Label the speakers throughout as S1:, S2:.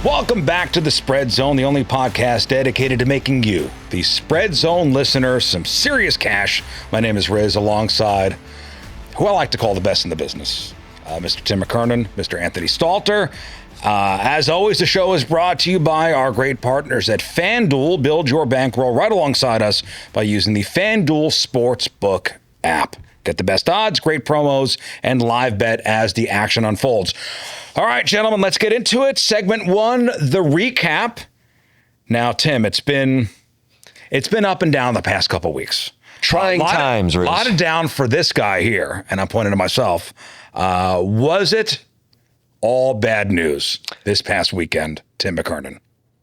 S1: Welcome back to the Spread Zone, the only podcast dedicated to making you, the Spread Zone listener, some serious cash. My name is Rizz, alongside who I like to call the best in the business, Mr. Tim McKernan, Mr. Anthony Stalter. As always, the show is brought to you by our great partners at FanDuel. Build your bankroll right alongside us by using the FanDuel Sportsbook app. Get the best odds, great promos, and live bet as the action unfolds. All right, gentlemen, let's get into it. Segment one, the recap. Now, Tim, it's been up and down the past couple weeks.
S2: Trying times, Rizz.
S1: A lot of down for this guy here, and I'm pointing to myself. Was it all bad news this past weekend, Tim McKernan?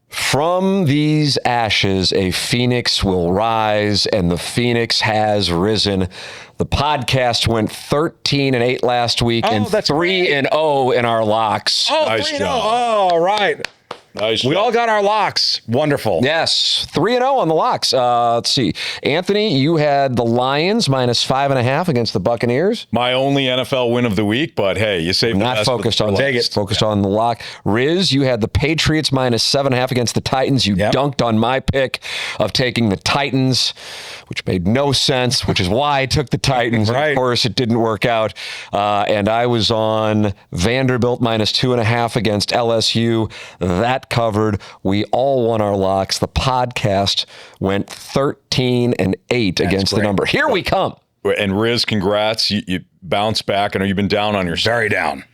S2: From these ashes, a phoenix will rise, and the phoenix has risen. The podcast went 13-8 last week and 3-0 in our locks.
S1: Oh,
S3: nice
S1: 3-0.
S3: job.
S1: Oh, right.
S3: Nice
S1: We
S3: job.
S1: all got our locks. Wonderful.
S2: Yes, 3-0 on the locks. Let's see. Anthony, you had the Lions minus 5.5 against the Buccaneers.
S3: My only NFL win of the week, but hey, you saved the
S2: Not
S3: best
S2: focused on
S1: Take it.
S2: Focused on the lock. Rizz, you had the Patriots minus 7.5 against the Titans. You dunked on my pick of taking the Titans, which made no sense, which is why I took the Titans.
S1: Right.
S2: Of course, it didn't work out. And I was on Vanderbilt minus 2.5 against LSU. That covered. We all won our locks. The podcast went 13-8 against the number. Here we come.
S3: And Rizz, congrats. You bounced back. I know you've been down on your
S1: Very down.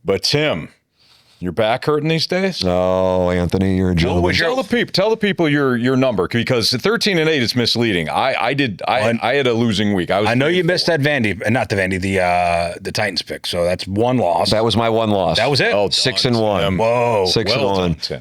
S3: But Tim, your back hurting these days?
S2: Oh, Anthony, you're a gentleman.
S3: Tell the people your number, because 13-8 is misleading. I had a losing week.
S1: I know you missed that the Titans pick. So that's one loss.
S2: That was my one loss.
S1: That was it?
S3: Oh,
S2: 6-1.
S1: Whoa.
S2: 6-1.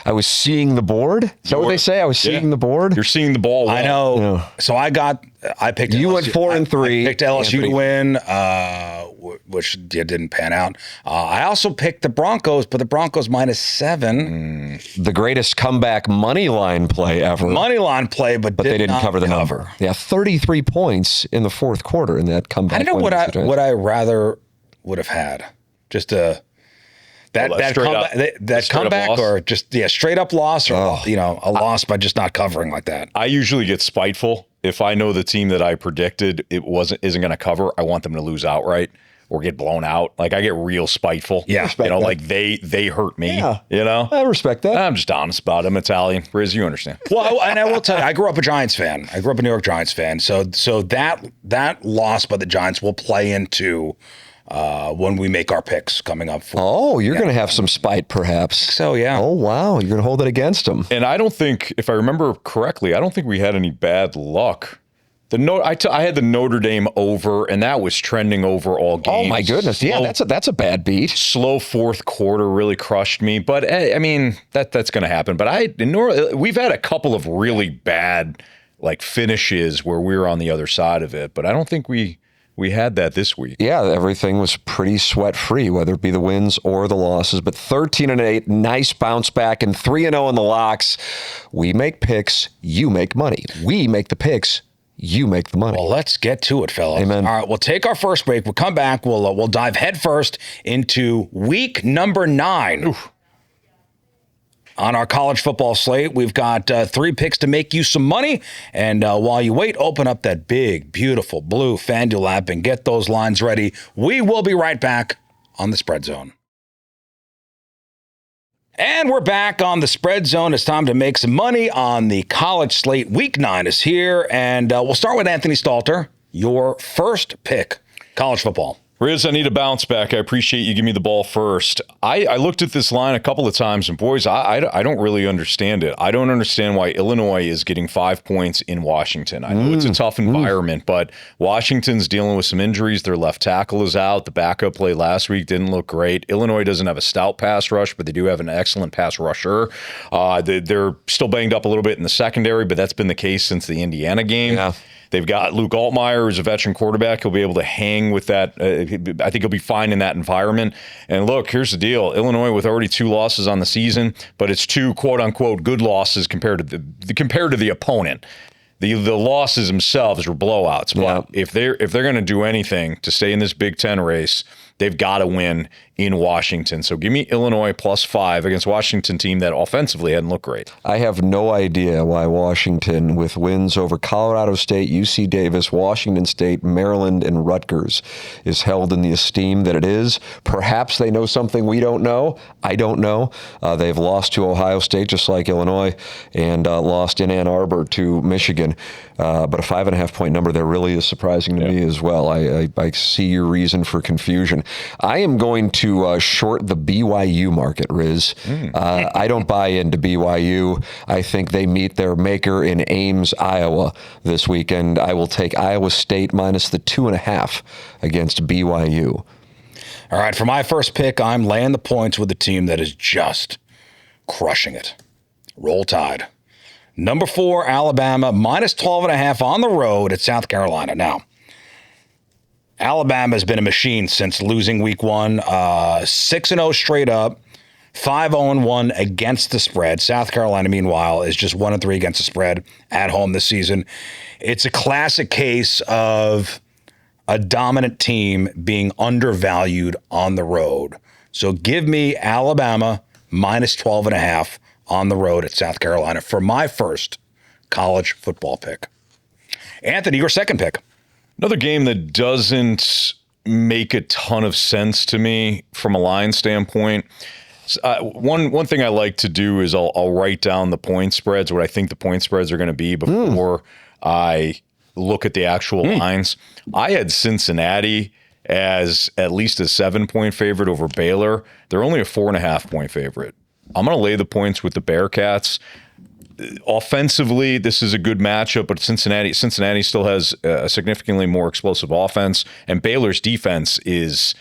S2: I was seeing the board. Is that what they say? I was seeing the board.
S3: You're seeing the ball.
S1: I know.
S2: Yeah.
S1: So I picked
S2: You
S1: LSU.
S2: went 4-3.
S1: I picked LSU
S2: Anthony.
S1: to win, which didn't pan out. I also picked the Broncos, but the Broncos minus 7.
S2: The greatest comeback money line play ever.
S1: Money line play, but
S2: They didn't cover the number. Yeah, 33 points in the fourth quarter in that comeback.
S1: I don't know what I rather would have had. Just that comeback
S3: loss?
S1: or just straight up loss, or a loss by just not covering like that.
S3: I usually get spiteful if I know the team that I predicted isn't going to cover. I want them to lose outright or get blown out. Like, I get real spiteful.
S1: Yeah,
S3: like they hurt me.
S2: Yeah.
S3: I
S2: respect that.
S3: I'm just honest about it. I'm Italian. Rizz, you understand.
S1: Well, and I will tell you, I grew up a Giants fan. I grew up a New York Giants fan. So that loss by the Giants will play into when we make our picks coming up.
S2: You're going to have some spite, perhaps.
S1: So, yeah.
S2: Oh, wow. You're going to hold it against them.
S3: And I don't think, if I remember correctly, I don't think we had any bad luck. I had the Notre Dame over, and that was trending over all games.
S2: Oh, my goodness. Yeah, that's a bad beat.
S3: Slow fourth quarter really crushed me. But, I mean, that's going to happen. But we've had a couple of really bad finishes where we were on the other side of it. But I don't think we had that this week.
S2: Yeah, everything was pretty sweat-free, whether it be the wins or the losses. But 13-8, nice bounce back, and 3-0 in the locks. We make picks, you make money. We make the picks, you make the money.
S1: Well, let's get to it, fellas.
S2: Amen.
S1: All right, we'll take our first break. We'll come back. We'll dive headfirst into week number 9. Oof. On our college football slate, we've got 3 picks to make you some money. And while you wait, open up that big, beautiful blue FanDuel app and get those lines ready. We will be right back on the Spread Zone. And we're back on the Spread Zone. It's time to make some money on the college slate. Week 9 is here. And we'll start with Anthony Stalter, your first pick, college football.
S3: Rizz, I need a bounce back. I appreciate you giving me the ball first. I looked at this line a couple of times, and boys, I don't really understand it. I don't understand why Illinois is getting 5 points in Washington. I know it's a tough environment, but Washington's dealing with some injuries. Their left tackle is out. The backup play last week didn't look great. Illinois doesn't have a stout pass rush, but they do have an excellent pass rusher. They're still banged up a little bit in the secondary, but that's been the case since the Indiana game.
S2: Yeah.
S3: They've got Luke Altmaier, who's a veteran quarterback. He'll be able to hang with that. I think he'll be fine in that environment. And look, here's the deal. Illinois with already 2 losses on the season, but it's 2 quote-unquote good losses compared to the opponent. The losses themselves were blowouts. But if they're going to do anything to stay in this Big Ten race, They've got to win in Washington. So give me Illinois +5 against Washington team that offensively hadn't looked great.
S2: I have no idea why Washington, with wins over Colorado State, UC Davis, Washington State, Maryland, and Rutgers, is held in the esteem that it is. Perhaps they know something we don't know. I don't know. They've lost to Ohio State, just like Illinois, and lost in Ann Arbor to Michigan. But a 5.5-point number there really is surprising to me as well. I see your reason for confusion. I am going to short the BYU market, Rizz. I don't buy into BYU. I think they meet their maker in Ames, Iowa this weekend. I will take Iowa State minus the 2.5 against BYU.
S1: All right, for my first pick, I'm laying the points with the team that is just crushing it. Roll Tide. Number 4, Alabama, minus 12.5 on the road at South Carolina. Now, Alabama has been a machine since losing week 1, 6-0 straight up, 5-0-1 against the spread. South Carolina, meanwhile, is just 1-3 against the spread at home this season. It's a classic case of a dominant team being undervalued on the road. So give me Alabama minus 12.5 on the road at South Carolina for my first college football pick. Anthony, your second pick.
S3: Another game that doesn't make a ton of sense to me from a line standpoint. One thing I like to do is I'll write down the point spreads, what I think the point spreads are going to be before I look at the actual lines. I had Cincinnati as at least a 7-point favorite over Baylor. They're only a 4.5-point favorite. I'm going to lay the points with the Bearcats. Offensively, this is a good matchup, but Cincinnati still has a significantly more explosive offense, and Baylor's defense is,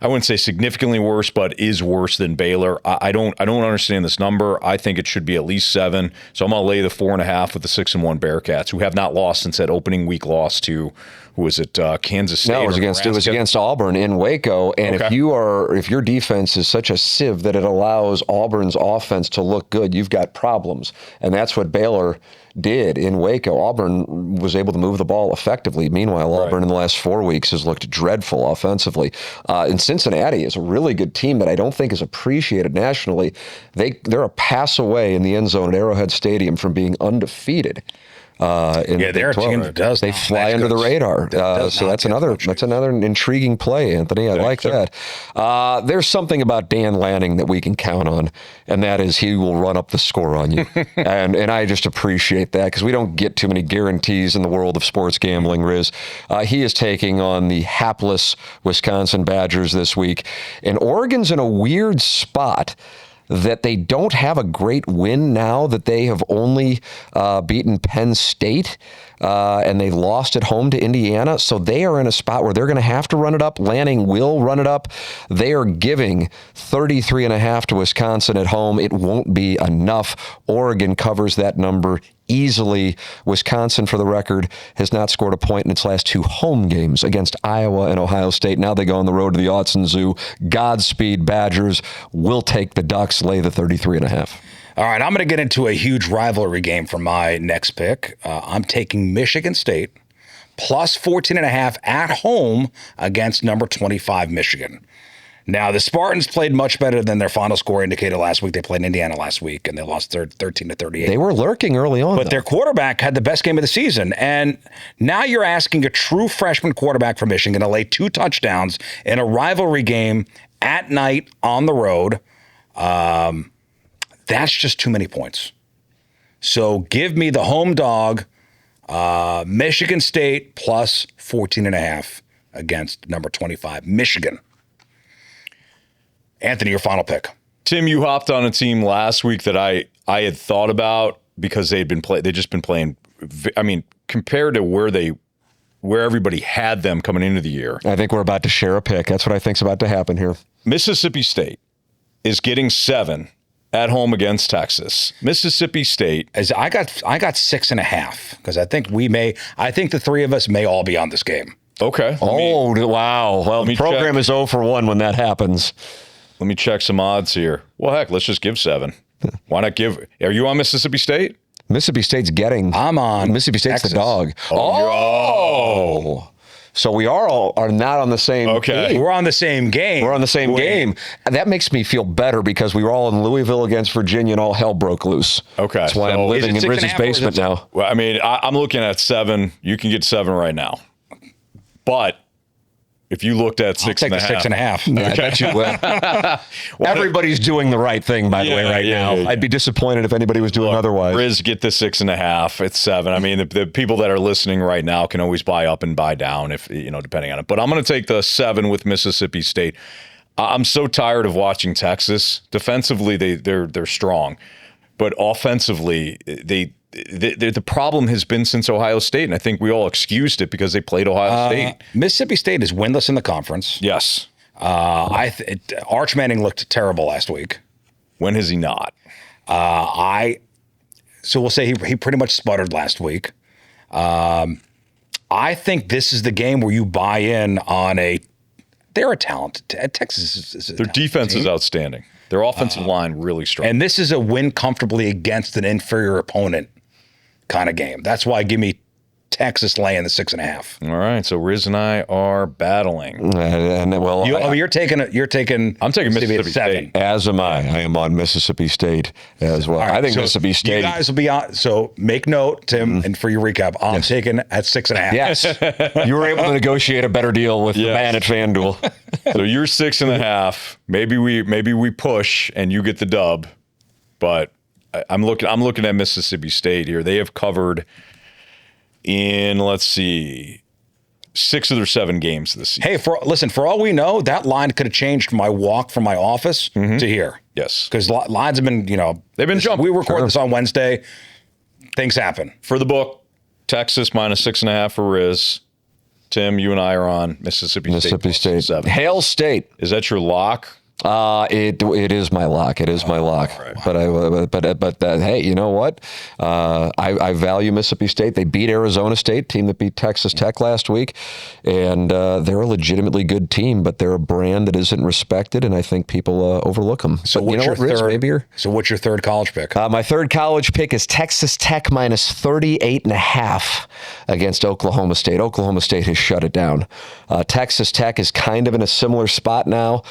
S3: I wouldn't say significantly worse, but is worse than Baylor. I don't understand this number. I think it should be at least 7. So I'm going to lay the 4.5 with the 6-1 Bearcats, who have not lost since that opening week loss to, who was it, Kansas State?
S2: No, it was against Auburn in Waco. And if your defense is such a sieve that it allows Auburn's offense to look good, you've got problems. And that's what Baylor did in Waco. Auburn was able to move the ball effectively. Meanwhile, Auburn in the last 4 weeks has looked dreadful offensively. And Cincinnati is a really good team that I don't think is appreciated nationally. They're a pass away in the end zone at Arrowhead Stadium from being undefeated.
S1: They're a team that does.
S2: They fly under the radar. So that's another intriguing play, Anthony. I like that. There's something about Dan Lanning that we can count on, and that is he will run up the score on you. and I just appreciate that because we don't get too many guarantees in the world of sports gambling, Rizz. He is taking on the hapless Wisconsin Badgers this week, and Oregon's in a weird spot that they don't have a great win now that they have only beaten Penn State and they lost at home to Indiana. So they are in a spot where they're going to have to run it up. Lanning will run it up. They are giving 33.5 to Wisconsin at home. It won't be enough. Oregon covers that number easily. Wisconsin, for the record, has not scored a point in its last 2 home games against Iowa and Ohio State. Now they go on the road to the Autzen Zoo. Godspeed, Badgers. Will take the Ducks, lay the 33.5.
S1: All right, I'm going to get into a huge rivalry game for my next pick. I'm taking Michigan State plus 14.5 at home against number 25 Michigan. Now, the Spartans played much better than their final score indicated last week. They played Indiana last week, and they lost 13-38.
S2: They were lurking early on,
S1: but their quarterback had the best game of the season. And now you're asking a true freshman quarterback from Michigan to lay 2 touchdowns in a rivalry game at night on the road. That's just too many points. So give me the home dog, Michigan State plus 14.5 against number 25, Michigan. Anthony, your final pick.
S3: Tim, you hopped on a team last week that I had thought about because they'd just been playing. I mean, compared to where everybody had them coming into the year.
S2: I think we're about to share a pick. That's what I think's about to happen here.
S3: Mississippi State is getting 7 at home against Texas. Mississippi State.
S1: I got 6.5 because I think the 3 of us may all be on this game.
S3: Okay.
S2: Wow. Well, the program is 0 for 1 when that happens.
S3: Let me check some odds here. Well, heck, let's just give 7. Why not give? Are you on Mississippi State?
S2: Mississippi State's getting.
S1: I'm on.
S2: Mississippi State's
S1: Texas.
S2: the dog.
S3: Oh.
S2: So we are not on the same game.
S1: We're on the same game.
S2: We're on the same game. And that makes me feel better because we were all in Louisville against Virginia and all hell broke loose.
S3: Okay.
S2: That's why I'm living in Rizz's basement now.
S3: Well, I mean, I'm looking at 7. You can get 7 right now. But if you looked at 6.5.
S2: Okay. I bet you will. Everybody's doing the right thing, by the way, right now. Yeah. I'd be disappointed if anybody was doing otherwise.
S3: Rizz, get the 6.5. It's 7. I mean, the people that are listening right now can always buy up and buy down, if depending on it. But I'm going to take the 7 with Mississippi State. I'm so tired of watching Texas. Defensively, they're strong, but offensively, the problem has been since Ohio State, and I think we all excused it because they played Ohio State.
S1: Mississippi State is winless in the conference.
S3: Yes.
S1: Arch Manning looked terrible last week.
S3: When has he not?
S1: So we'll say he pretty much sputtered last week. I think this is the game where you buy in on they're a talent. Texas is
S3: their defense is outstanding. Their offensive line really strong.
S1: And this is a win comfortably against an inferior opponent kind of game. That's why give me Texas laying the 6.5.
S3: All right, so Rizz and I are battling.
S1: You're taking.
S3: I'm taking Mississippi State.
S2: As am I. I am on Mississippi State as well. Right, I think Mississippi State.
S1: You guys will be on. So make note, Tim, and for your recap, I'm taking at 6.5.
S2: Yes, you were able to negotiate a better deal with the man at FanDuel.
S3: So you're 6.5. Maybe we push and you get the dub, but I'm looking at Mississippi State here. They have covered in, let's see, 6 of their 7 games this season.
S1: Hey, for all we know, that line could have changed my walk from my office to here.
S3: Yes.
S1: Because lines have been,
S3: they've been jumping.
S1: We record this on Wednesday. Things happen.
S3: For the book, Texas minus 6.5 for Rizz. Tim, you and I are on Mississippi State. 7.
S2: Hail State.
S3: Is that your lock?
S2: It is my lock. It is my lock. Right. But hey, you know what? I value Mississippi State. They beat Arizona State, team that beat Texas Tech last week, and they're a legitimately good team. But they're a brand that isn't respected, and I think people overlook them.
S1: So what's your third college pick?
S2: My third college pick is Texas Tech minus 38.5 against Oklahoma State. Oklahoma State has shut it down. Texas Tech is kind of in a similar spot now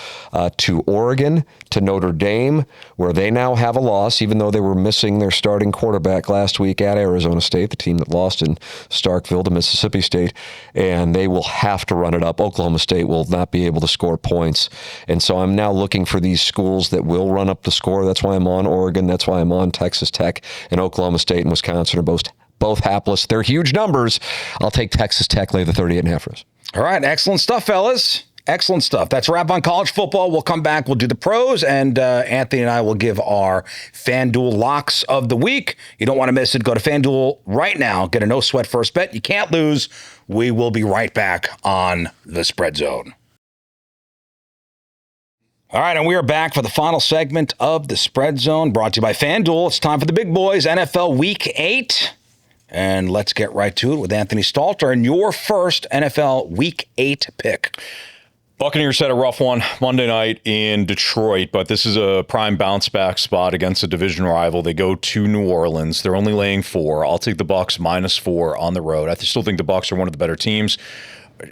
S2: to Oregon, to Notre Dame, where they now have a loss, even though they were missing their starting quarterback last week at Arizona State, the team that lost in Starkville to Mississippi State, and they will have to run it up. Oklahoma State will not be able to score points. And so I'm now looking for these schools that will run up the score. That's why I'm on Oregon. That's why I'm on Texas Tech, and Oklahoma State and Wisconsin are both hapless. They're huge numbers. I'll take Texas Tech, lay the 38.5.
S1: All right, excellent stuff, fellas. Excellent stuff. That's a wrap on college football. We'll come back. We'll do the pros, and Anthony and I will give our FanDuel locks of the week. You don't want to miss it. Go to FanDuel right now. Get a no-sweat first bet. You can't lose. We will be right back on the Spread Zone. All right, and we are back for the final segment of the Spread Zone, brought to you by FanDuel. It's time for the big boys, NFL Week 8. And let's get right to it with Anthony Stalter and your first NFL Week 8 pick.
S3: Buccaneers had a rough one Monday night in Detroit, but this is a prime bounce-back spot against a division rival. They go to New Orleans. They're only laying 4. I'll take the Bucs minus 4 on the road. I still think the Bucs are one of the better teams.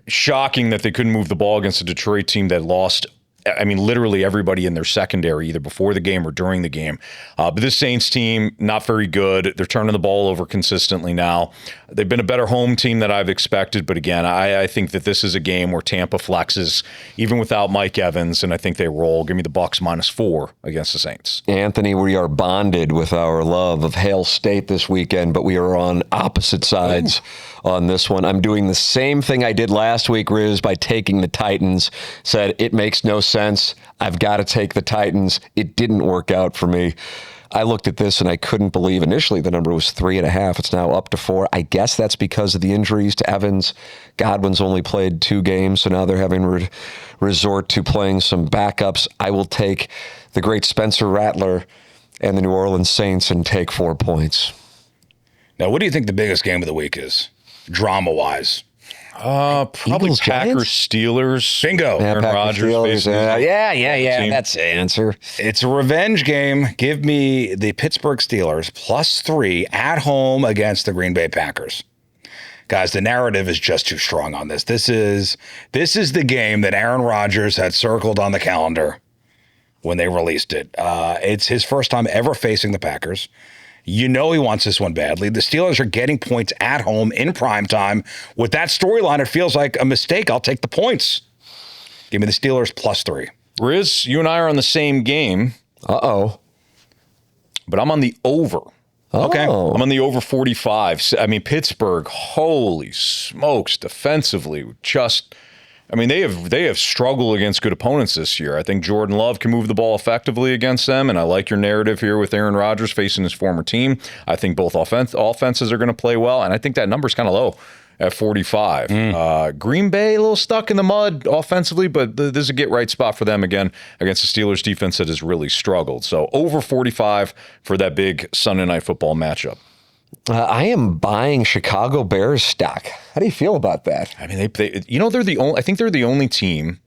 S3: Shocking that they couldn't move the ball against a Detroit team that lost, literally everybody in their secondary, either before the game or during the game. But this Saints team, not very good. They're turning the ball over consistently now. They've been a better home team than I've expected. But again, I think that this is a game where Tampa flexes, even without Mike Evans, and I think they roll. Give me the Bucs minus 4 against the Saints.
S2: Anthony, we are bonded with our love of Hail State this weekend, but we are on opposite sides on this one. I'm doing the same thing I did last week, Rizz, by taking the Titans. Said it makes no sense. I've got to take the Titans. It didn't work out for me. I looked at this and I couldn't believe initially the number was 3.5. It's now up to 4. I guess that's because of the injuries to Evans. Godwin's only played 2 games, so now they're having resort to playing some backups. I will take the great Spencer Rattler and the New Orleans Saints and take 4 points.
S1: Now, what do you think the biggest game of the week is, drama-wise?
S3: Probably
S2: Eagles,
S3: Packers, Steelers.
S1: Bingo.
S2: Yeah,
S3: Aaron Rodgers.
S2: Steelers, yeah. That's the answer.
S1: It's a revenge game. Give me the Pittsburgh Steelers plus 3 at home against the Green Bay Packers. Guys, the narrative is just too strong on this. This is the game that Aaron Rodgers had circled on the calendar when they released it. It's his first time ever facing the Packers. You know he wants this one badly. The Steelers are getting points at home in primetime. With that storyline, it feels like a mistake. I'll take the points. Give me the Steelers +3.
S3: Rizz, you and I are on the same game.
S2: Uh-oh.
S3: But I'm on the over.
S1: Okay.
S3: I'm on the over 45. I mean, Pittsburgh, holy smokes, defensively, they have struggled against good opponents this year. I think Jordan Love can move the ball effectively against them, and I like your narrative here with Aaron Rodgers facing his former team. I think both offenses are going to play well, and I think that number's kind of low at 45. Green Bay, a little stuck in the mud offensively, but this is a get-right spot for them again against the Steelers defense that has really struggled. So over 45 for that big Sunday Night Football matchup.
S2: I am buying Chicago Bears stock. How do you feel about that?
S3: I mean, they're the only. I think they're the only team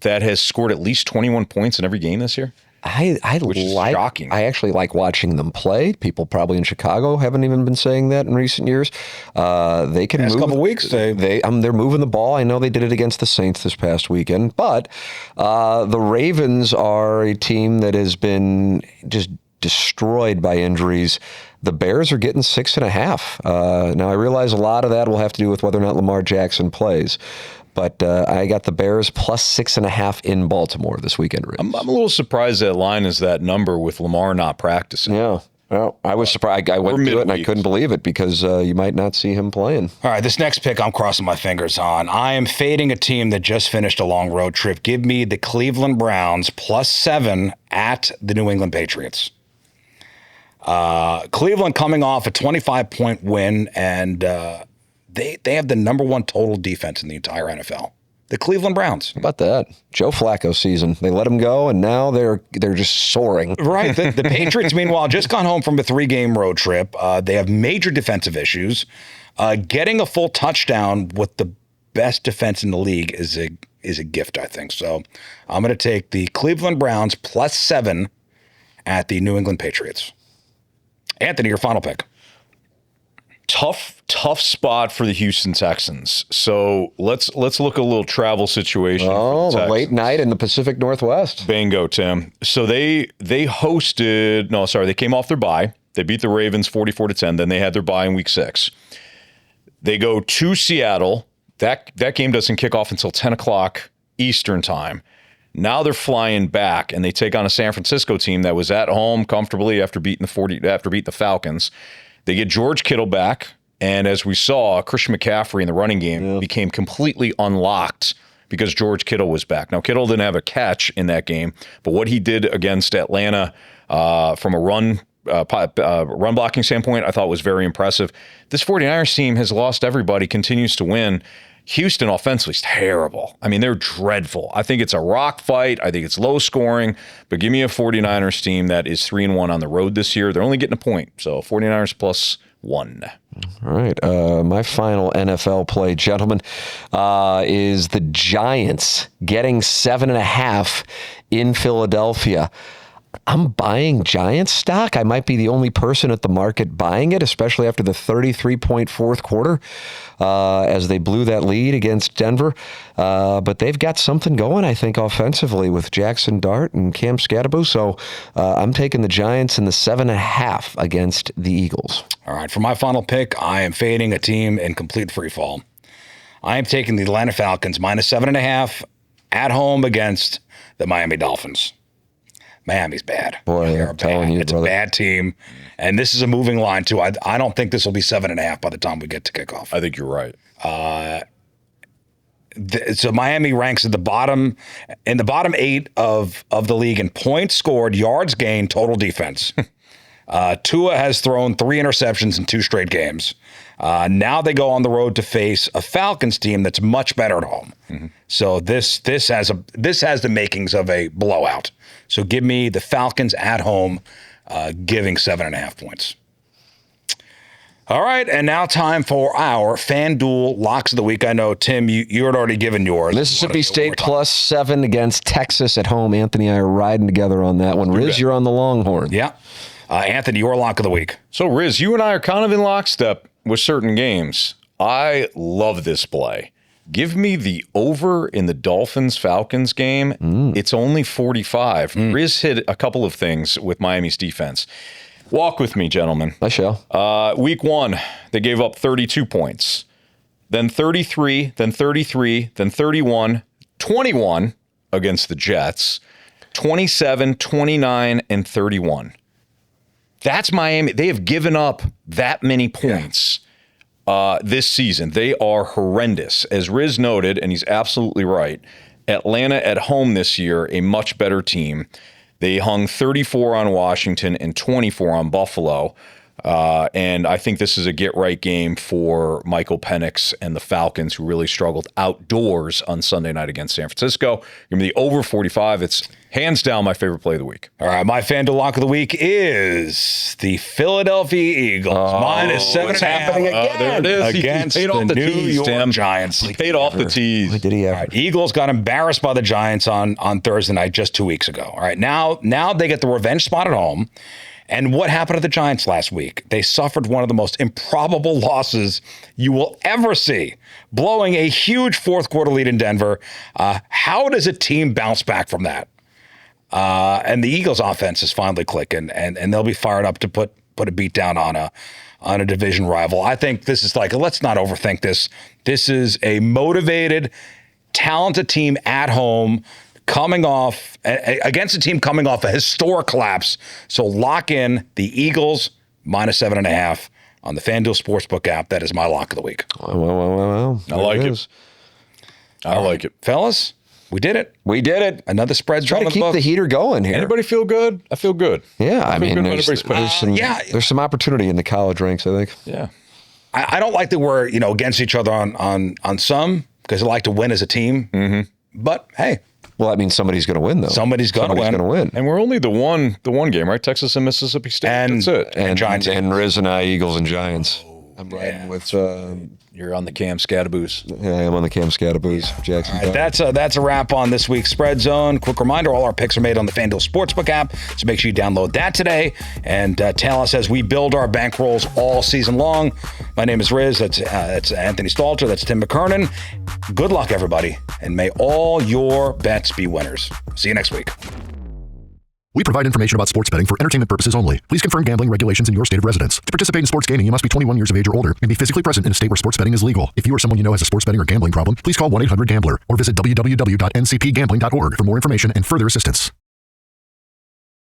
S3: that has scored at least 21 points in every game this year. Which is shocking.
S2: I actually like watching them play. People probably in Chicago haven't even been saying that in recent years. They can
S1: Last
S2: move.
S1: couple weeks,
S2: they're moving the ball. I know they did it against the Saints this past weekend, but the Ravens are a team that has been just destroyed by injuries. The Bears are getting 6.5. Now I realize a lot of that will have to do with whether or not Lamar Jackson plays. But I got the Bears +6.5 in Baltimore this weekend.
S3: I'm a little surprised that line is that number with Lamar not practicing.
S2: Yeah. Well, I was surprised. I went through it and I couldn't believe it because you might not see him playing.
S1: All right, this next pick I'm crossing my fingers on. I am fading a team that just finished a long road trip. Give me the Cleveland Browns +7 at the New England Patriots. Cleveland coming off a 25-point win, and they have the number one total defense in the entire NFL. The Cleveland Browns.
S2: How about that? Joe Flacco season. They let him go, and now they're just soaring.
S1: Right. The Patriots, meanwhile, just gone home from a 3-game road trip. They have major defensive issues. Getting a full touchdown with the best defense in the league is a gift, I think. So I'm going to take the Cleveland Browns +7 at the New England Patriots. Anthony, your final pick.
S3: Tough spot for the Houston Texans. So let's look at a little travel situation.
S2: Oh, the late night in the Pacific Northwest.
S3: Bingo, Tim. So they came off their bye. They beat the Ravens 44-10. Then they had their bye in week 6. They go to Seattle. That game doesn't kick off until 10 o'clock Eastern time. Now they're flying back, and they take on a San Francisco team that was at home comfortably after beating the Falcons. They get George Kittle back, and as we saw, Christian McCaffrey in the running game became completely unlocked because George Kittle was back. Now, Kittle didn't have a catch in that game, but what he did against Atlanta from a run blocking standpoint, I thought was very impressive. This 49ers team has lost everybody, continues to win. Houston offensively is terrible. I mean, they're dreadful. I think it's a rock fight. I think it's low scoring, but give me a 49ers team that is 3-1 on the road this year. They're only getting a point. So 49ers +1.
S2: All right. My final NFL play, gentlemen, is the Giants getting 7.5 in Philadelphia. I'm buying Giants stock. I might be the only person at the market buying it, especially after the 33-point fourth quarter as they blew that lead against Denver. But they've got something going, I think, offensively with Jackson Dart and Cam Scatterbo. So I'm taking the Giants in the 7.5 against the Eagles.
S1: All right. For my final pick, I am fading a team in complete free fall. I am taking the Atlanta Falcons -7.5 at home against the Miami Dolphins. Miami's bad.
S2: Boy,
S1: They're
S2: telling
S1: bad.
S2: you,
S1: It's
S2: brother.
S1: a bad team, and this is a moving line too. I don't think this will be 7.5 by the time we get to kickoff.
S3: I think you're right.
S1: So Miami ranks at the bottom 8 of the league in points scored, yards gained, total defense. Tua has thrown 3 interceptions in 2 straight games. Now they go on the road to face a Falcons team that's much better at home. Mm-hmm. So this has the makings of a blowout. So give me the Falcons at home, giving 7.5 points. All right, and now time for our FanDuel locks of the week. I know, Tim, you had already given yours.
S2: Mississippi State +7 against Texas at home. Anthony and I are riding together on that one. Rizz, you're on the Longhorn.
S1: Yeah. Anthony, your lock of the week.
S3: So, Rizz, you and I are kind of in lockstep with certain games. I love this play. Give me the over in the Dolphins-Falcons game. It's only 45. Rizz hit a couple of things with Miami's defense. Walk with me, gentlemen.
S2: I shall.
S3: Week 1, they gave up 32 points. Then 33, then 33, then 31, 21 against the Jets, 27, 29, and 31. That's Miami. They have given up that many points this season. They are horrendous. As Rizz noted, and he's absolutely right, Atlanta at home this year, a much better team. They hung 34 on Washington and 24 on Buffalo. And I think this is a get-right game for Michael Penix and the Falcons, who really struggled outdoors on Sunday night against San Francisco. Give me the over 45. It's hands down my favorite play of the week.
S1: All right, my FanDuel lock of the week is the Philadelphia Eagles. Minus 7.5.
S2: happening again.
S3: There it is.
S1: Against
S3: he paid off
S1: the
S3: the
S1: New
S3: tease,
S1: York
S3: Tim.
S1: Giants.
S3: He paid off the tease.
S2: What did he ever?
S1: All right, Eagles got embarrassed by the Giants on Thursday night just 2 weeks ago. All right, now they get the revenge spot at home. And what happened to the Giants last week? They suffered one of the most improbable losses you will ever see, blowing a huge fourth quarter lead in Denver. How does a team bounce back from that? And the Eagles offense is finally clicking, and they'll be fired up to put a beat down on a division rival. I think this is like, let's not overthink this. This is a motivated, talented team at home, coming off against a team coming off a historic collapse. So lock in the Eagles minus 7.5 on the FanDuel Sportsbook app. That is my lock of the week.
S2: Well.
S3: I like it. I like it.
S1: Fellas, we did it.
S2: We did it.
S1: Another spread.
S2: Try to keep the heater going here.
S3: Anybody feel good? I feel good.
S2: Yeah, I mean,
S3: good
S2: there's some opportunity in the college ranks, I think.
S3: Yeah.
S1: I don't like that we're against each other on some, because I like to win as a team. Mm-hmm. But hey.
S2: Well, that means somebody's going to win, though.
S1: Somebody's going to win.
S3: And we're only the one game, right? Texas and Mississippi State. That's it.
S2: And Giants. And Rizz and I, Eagles and Giants. I'm riding with...
S3: You're on the Cam Scataboos.
S2: Yeah, I am on the Cam Scataboos. Jackson.
S1: All right, that's a wrap on this week's Spread Zone. Quick reminder, all our picks are made on the FanDuel Sportsbook app, so make sure you download that today and tell us as we build our bankrolls all season long. My name is Rizz. That's Anthony Stalter. That's Tim McKernan. Good luck, everybody, and may all your bets be winners. See you next week.
S4: We provide information about sports betting for entertainment purposes only. Please confirm gambling regulations in your state of residence. To participate in sports gaming, you must be 21 years of age or older and be physically present in a state where sports betting is legal. If you or someone you know has a sports betting or gambling problem, please call 1-800-GAMBLER or visit www.ncpgambling.org for more information and further assistance.